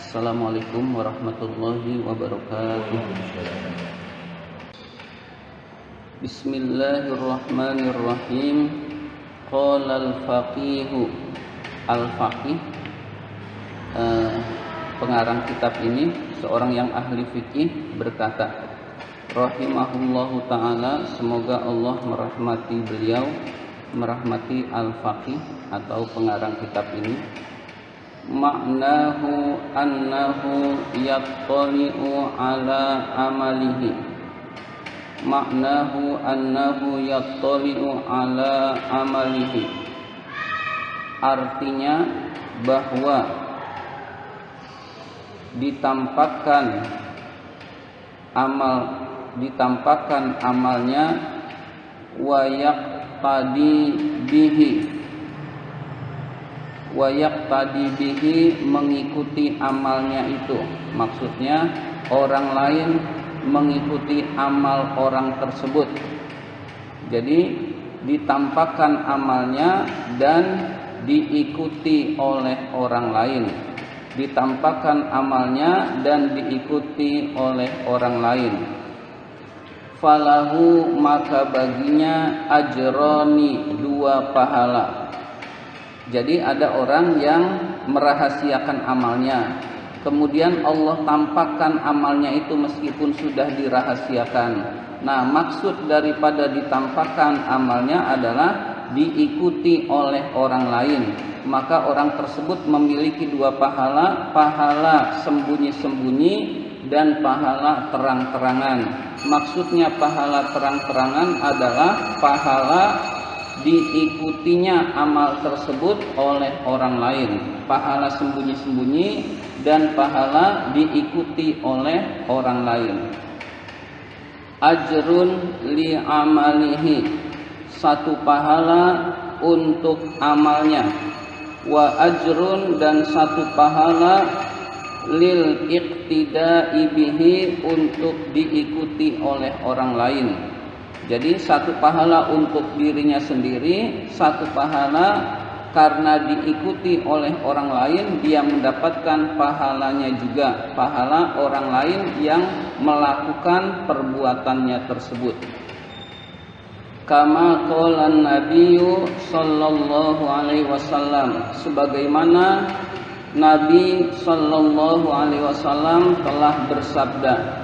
Assalamualaikum warahmatullahi wabarakatuh. Bismillahirrahmanirrahim. Qala al-faqihu. Al-faqih, pengarang kitab ini, seorang yang ahli fikih, berkata, rahimahullahu ta'ala, semoga Allah merahmati beliau, merahmati al-faqih atau pengarang kitab ini. Ma'nahu annahu yattali'u ala amalihi. Ma'nahu annahu yattali'u ala amalihi. Artinya bahwa ditampakkan amalnya, wa yaqtadi bihi, mengikuti amalnya itu. Maksudnya orang lain mengikuti amal orang tersebut. Jadi ditampakkan amalnya dan diikuti oleh orang lain. Ditampakkan amalnya dan diikuti oleh orang lain. Falahu, maka baginya ajroni, 2 pahala. Jadi ada orang yang merahasiakan amalnya, kemudian Allah tampakkan amalnya itu meskipun sudah dirahasiakan. Nah, maksud daripada ditampakkan amalnya adalah diikuti oleh orang lain. Maka orang tersebut memiliki 2 pahala, pahala sembunyi-sembunyi dan pahala terang-terangan. Maksudnya pahala terang-terangan adalah pahala diikutinya amal tersebut oleh orang lain. Pahala sembunyi-sembunyi dan pahala diikuti oleh orang lain. Ajrun li amalihi, 1 pahala untuk amalnya. Wa ajrun, dan 1 pahala lil iqtida'i bihi, untuk diikuti oleh orang lain. Jadi 1 pahala untuk dirinya sendiri, 1 pahala karena diikuti oleh orang lain, dia mendapatkan pahalanya juga, pahala orang lain yang melakukan perbuatannya tersebut. Kama qala Nabiyyu sallallahu alaihi wasallam, sebagaimana Nabi sallallahu alaihi wasallam telah bersabda,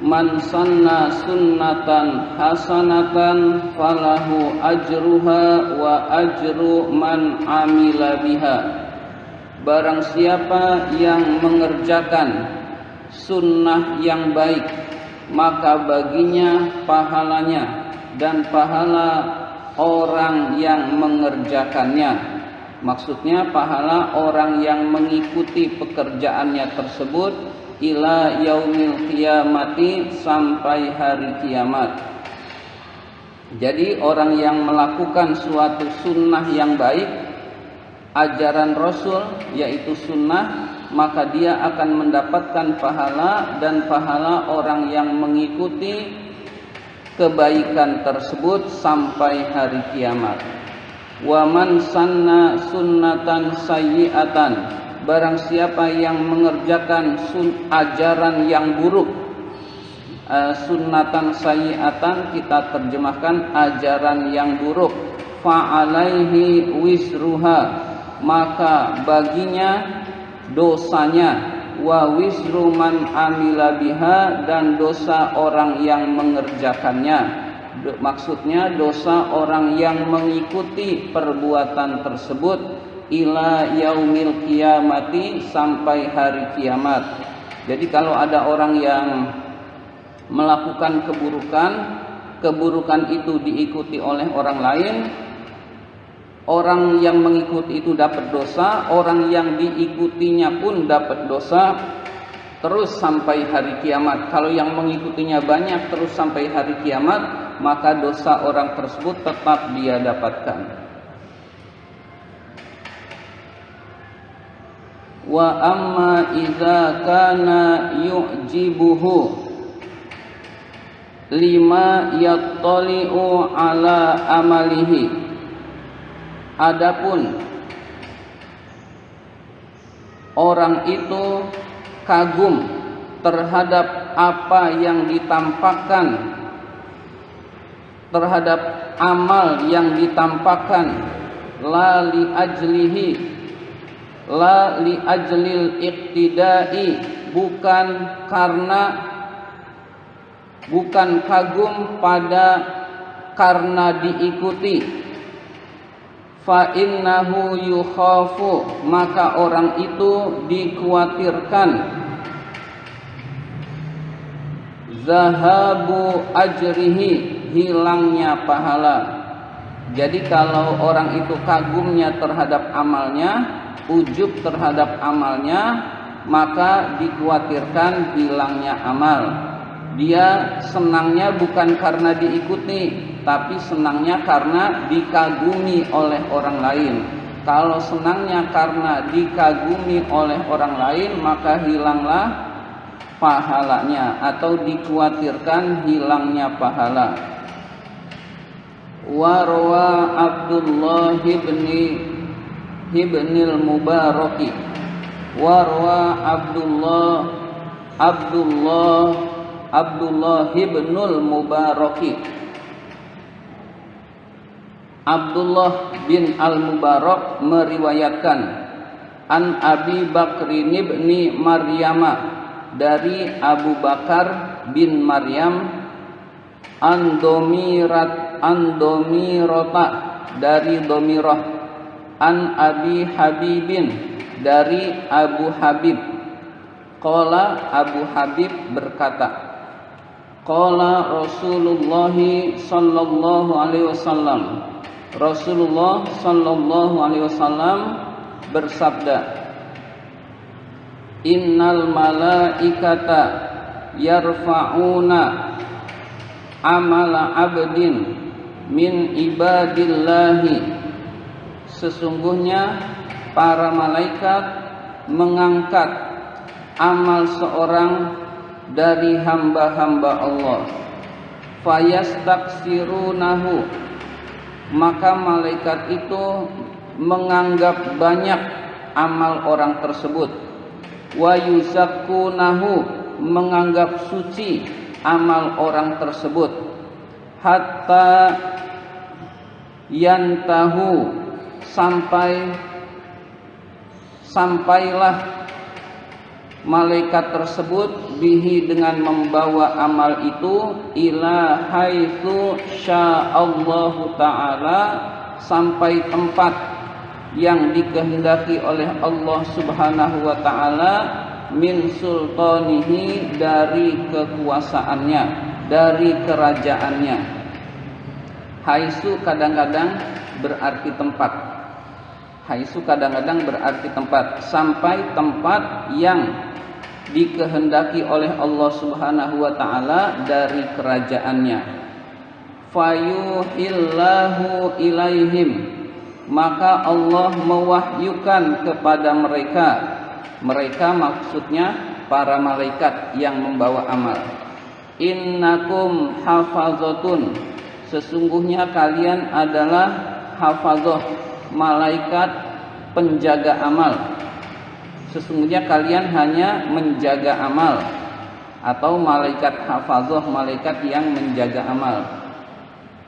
man sanna sunnatan hasanatan falahu ajruha wa ajru man amila biha. Barang siapa yang mengerjakan sunnah yang baik, maka baginya pahalanya dan pahala orang yang mengerjakannya. Maksudnya pahala orang yang mengikuti pekerjaannya tersebut ila yaumil qiyamati, sampai hari kiamat. Jadi orang yang melakukan suatu sunnah yang baik, ajaran Rasul yaitu sunnah, maka dia akan mendapatkan pahala dan pahala orang yang mengikuti kebaikan tersebut sampai hari kiamat. Wa man sanna sunnatan sayyi'atan, barang siapa yang mengerjakan ajaran yang buruk. Sunnatan sayyi'atan kita terjemahkan ajaran yang buruk. Fa'alaihi wisruha, maka baginya dosanya. Wa wisru man amila biha, dan dosa orang yang mengerjakannya. Maksudnya dosa orang yang mengikuti perbuatan tersebut ila yaumil qiyamati, sampai hari kiamat. Jadi kalau ada orang yang melakukan keburukan itu diikuti oleh orang lain, orang yang mengikuti itu dapat dosa, orang yang diikutinya pun dapat dosa, terus sampai hari kiamat. Kalau yang mengikutinya banyak terus sampai hari kiamat, maka dosa orang tersebut tetap dia dapatkan. Wa amma idza kana yu'jibuhu lima yattali'u ala amalihi. Adapun orang itu kagum terhadap apa yang ditampakkan, terhadap amal yang ditampakkan, la li ajlil iqtidai, bukan kagum karena diikuti. Fa innahu yukhafu, maka orang itu dikhawatirkan, zahabu ajrihi, hilangnya pahala. Jadi kalau orang itu kagumnya terhadap amalnya, ujub terhadap amalnya, maka dikhawatirkan hilangnya amal. Dia senangnya bukan karena diikuti, tapi senangnya karena dikagumi oleh orang lain. Kalau senangnya karena dikagumi oleh orang lain, maka hilanglah pahalanya atau dikhawatirkan hilangnya pahala. Wa rawa Abdullah ibnil Mubaraki, wa rawa Abdullah ibnul Mubaraki. Abdullah bin Al-Mubarak meriwayatkan an Abi Bakrin ibni Maryama, dari Abu Bakar bin Maryam, Andomirota, dari Domirah, an Abi Habibin, dari Abu Habib. Qala, Abu Habib berkata, qala Rasulullah sallallahu alaihi wasallam, Rasulullah sallallahu alaihi wasallam bersabda, innal malaikata yarfa'una amala abdin min ibadillahi, sesungguhnya para malaikat mengangkat amal seorang dari hamba-hamba Allah. Fayastaksirunahu, maka malaikat itu menganggap banyak amal orang tersebut. Wa yuzakkunahu, menganggap suci amal orang tersebut. Hatta yantahu, sampailah malaikat tersebut bihi, dengan membawa amal itu, ila haitsu sya'allahu ta'ala, sampai tempat yang dikehendaki oleh Allah Subhanahu wa ta'ala, min sultanihi, dari kekuasaannya, dari kerajaannya. Haitsu kadang-kadang berarti tempat. Haitsu kadang-kadang berarti tempat, sampai tempat yang dikehendaki oleh Allah Subhanahu wa ta'ala dari kerajaannya. Fayuhillahu ilaihim, maka Allah mewahyukan kepada mereka. Mereka maksudnya para malaikat yang membawa amal. Innakum hafazatun, sesungguhnya kalian adalah hafazah, malaikat penjaga amal. Sesungguhnya kalian hanya menjaga amal, atau malaikat hafazah, malaikat yang menjaga amal.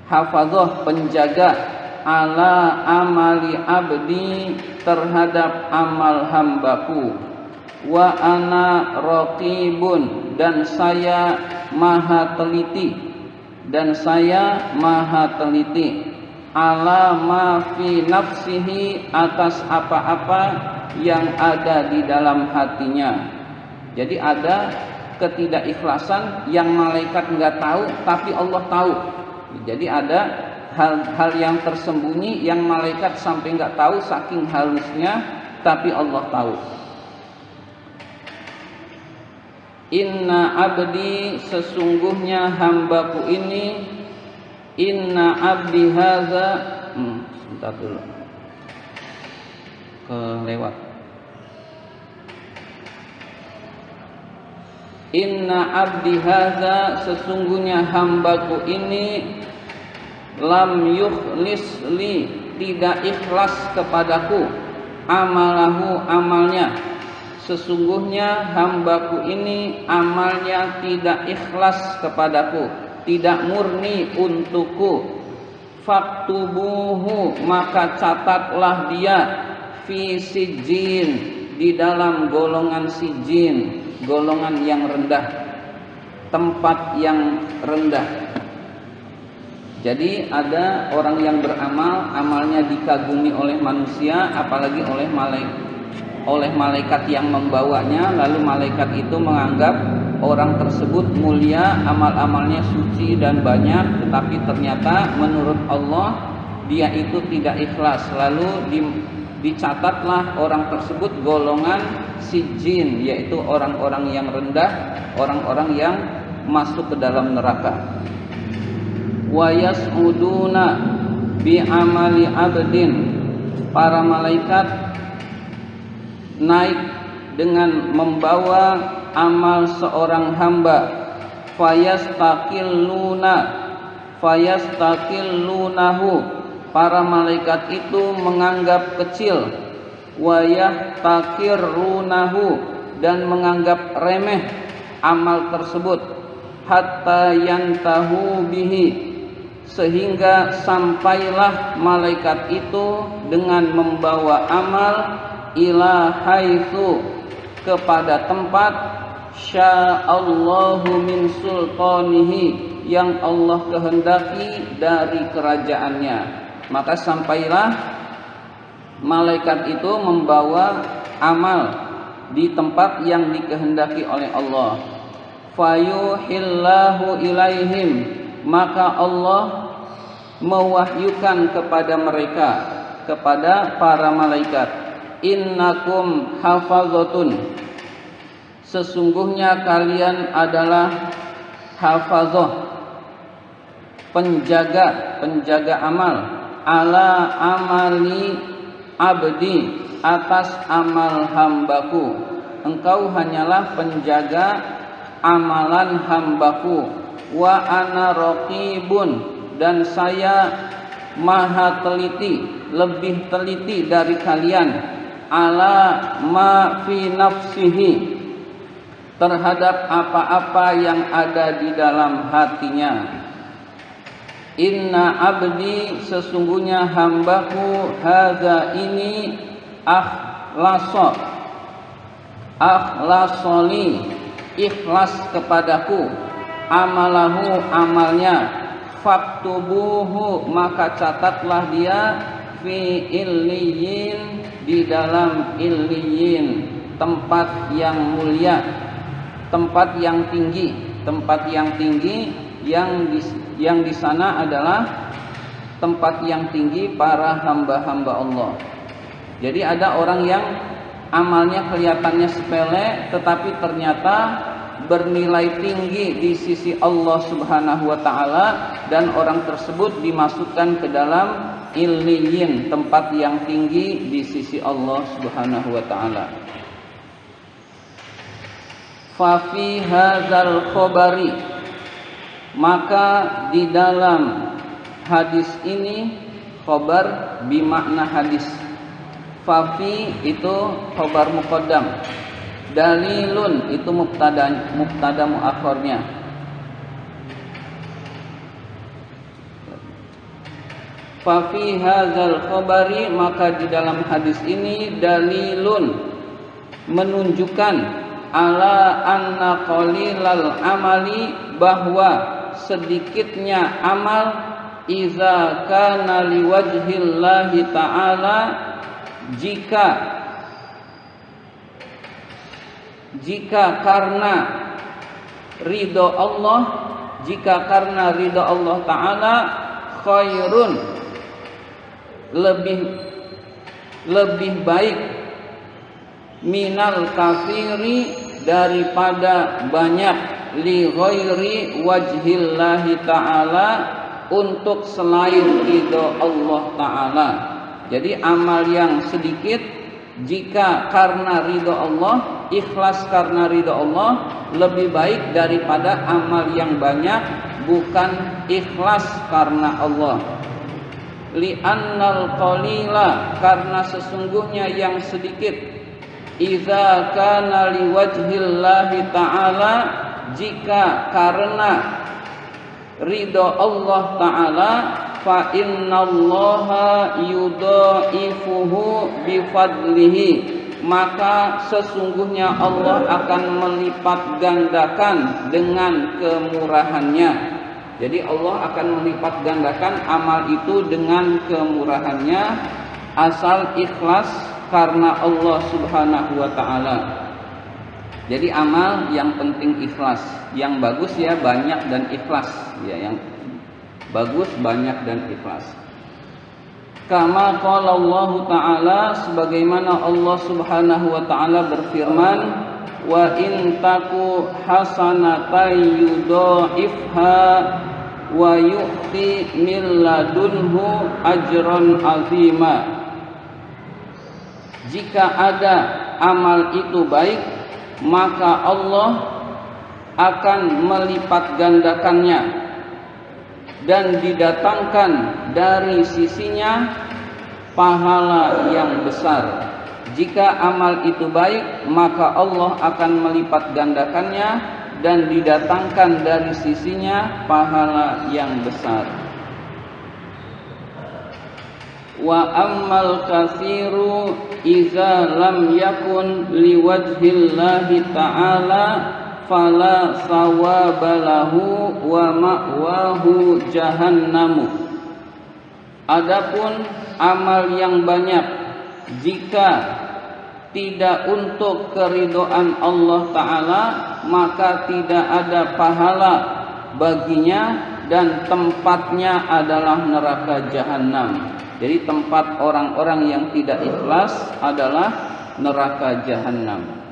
Hafazah, penjaga, ala amali abdi, terhadap amal hambaku. Wa ana raqibun, dan saya maha teliti, ala ma fi nafsihi, atas apa-apa yang ada di dalam hatinya. Jadi ada ketidakikhlasan yang malaikat nggak tahu, tapi Allah tahu. Jadi ada hal-hal yang tersembunyi yang malaikat sampai nggak tahu, saking halusnya, tapi Allah tahu. Inna abdi, sesungguhnya hambaku ini, inna abdi haza, sebentar dulu, kelewat. Inna abdi haza, sesungguhnya hambaku ini, lam yukhlis li, tidak ikhlas kepadaku, amalahu, amalnya, sesungguhnya hambaku ini amalnya tidak ikhlas kepadaku, tidak murni untukku. Faktubuhu, maka catatlah dia fi sijjin, di dalam golongan sijjin, golongan yang rendah, tempat yang rendah. Jadi ada orang yang beramal, amalnya dikagumi oleh manusia, apalagi oleh malaikat yang membawanya. Lalu malaikat itu menganggap orang tersebut mulia, amal-amalnya suci dan banyak, tetapi ternyata menurut Allah dia itu tidak ikhlas. Lalu dicatatlah orang tersebut golongan sijjin, yaitu orang-orang yang rendah, orang-orang yang masuk ke dalam neraka. Wa yas'uduna bi amali abdin, para malaikat naik dengan membawa amal seorang hamba. Fayastakillunahu, para malaikat itu menganggap kecil. Wa yahtakirunahu, dan menganggap remeh amal tersebut. Hatta yantahu bihi, sehingga sampailah malaikat itu dengan membawa amal ila haitsu, kepada tempat sya'allahu min sultanihi, yang Allah kehendaki dari kerajaannya. Maka sampailah malaikat itu membawa amal di tempat yang dikehendaki oleh Allah. Fayuhillahu ilaihim, maka Allah mewahyukan kepada mereka, kepada para malaikat, innakum hafazatun, sesungguhnya kalian adalah hafazah, penjaga amal, ala amali abdi, atas amal hambaku. Engkau hanyalah penjaga amalan hambaku. Wa ana raqibun, dan saya maha teliti, lebih teliti dari kalian, ala ma fi nafsihi, terhadap apa-apa yang ada di dalam hatinya. Inna abdi, sesungguhnya hambaku, hadza ini, akhlasoli, ikhlas kepadaku, amalahu, amalnya. Faktubuhu, maka catatlah dia fi illiyin, di dalam illiyin, tempat yang mulia, tempat yang tinggi, yang di sana adalah tempat yang tinggi para hamba-hamba Allah. Jadi ada orang yang amalnya kelihatannya sepele, tetapi ternyata bernilai tinggi di sisi Allah Subhanahu wa taala, dan orang tersebut dimasukkan ke dalam illiyin, tempat yang tinggi di sisi Allah Subhanahu wa taala. Fa fi hadzal khabari, maka di dalam hadis ini, khabar bimakna hadis. Fa fi itu khabar muqaddam, dalilun itu mubtada muakhirnya. Fa fi hadzal khabari, maka di dalam hadis ini dalilun, menunjukkan ala anna qalilal amali, bahwa sedikitnya amal, iza kana liwajhillahi ta'ala, jika karena ridho Allah, Ta'ala, khairun, lebih baik, minal kafiri, daripada banyak, li ghairi wajhillahi ta'ala, untuk selain ridho Allah Ta'ala. Jadi amal yang sedikit, jika karena ridho Allah, ikhlas karena ridho Allah, lebih baik daripada amal yang banyak bukan ikhlas karena Allah. Li'annal qalila, karena sesungguhnya yang sedikit, idza kana liwajhillahi ta'ala, jika karena ridho Allah Ta'ala, fa innallaha yudhaifuhu bifadlihi, maka sesungguhnya Allah akan melipat gandakan dengan kemurahannya. Jadi Allah akan melipat gandakan amal itu dengan kemurahannya, asal ikhlas karena Allah Subhanahu wa Ta'ala. Jadi amal yang penting ikhlas, yang bagus ya banyak dan ikhlas, ya yang bagus banyak dan ikhlas. Kama qala Allah Ta'ala, sebagaimana Allah Subhanahu wa Ta'ala berfirman, wa in taku hasanatan yudha'ifha wa yu'ti min ladunhu ajran azima. Jika ada amal itu baik, maka Allah akan melipat gandakannya dan didatangkan dari sisinya pahala yang besar. Jika amal itu baik, maka Allah akan melipat gandakannya dan didatangkan dari sisinya pahala yang besar. Wa ammal katsiru idza lam yakun liwajhillahi ta'ala fala sawabalahu wa ma'wahu jahannamu. Adapun amal yang banyak, jika tidak untuk keridhaan Allah Ta'ala, maka tidak ada pahala baginya dan tempatnya adalah neraka jahanam. Jadi tempat orang-orang yang tidak ikhlas adalah neraka jahanam.